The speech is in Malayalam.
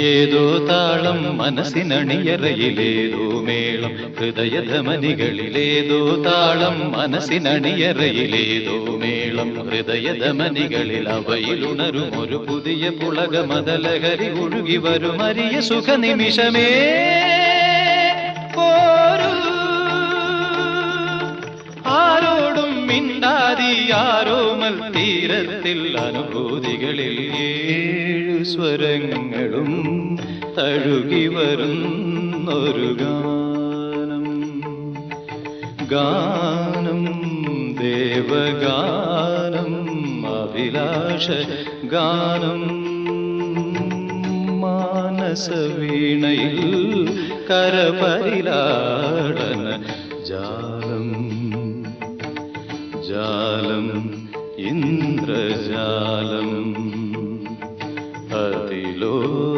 ഏതോ താളം മനസ്സിനണിയറയിലേതോ മേളം ഹൃദയധമനികളിലേതോ താളം മനസ്സിനണിയറയിലേതോ മേളം ഹൃദയധമനികളിൽ അവയിലുണരും ഒരു പുതിയ പുളക മദലഹരി ഒഴുകി വരും അരിയ സുഖനിമിഷമേ പോരൂ ആരോടും മിണ്ടാതി ആരോമൽ തീരത്തിൽ അനുഭൂതികളിൽ ഏഴു സ്വരങ്ങളും തഴുകി വരുന്നൊരു ഗാനം ഗാനം ദേവഗാനം അഭിലാഷ ഗാനം മാനസവീണയിൽ കരപരിലാടന ജാലം ജാലം ഇന്ദ്രജാലം അതിലോ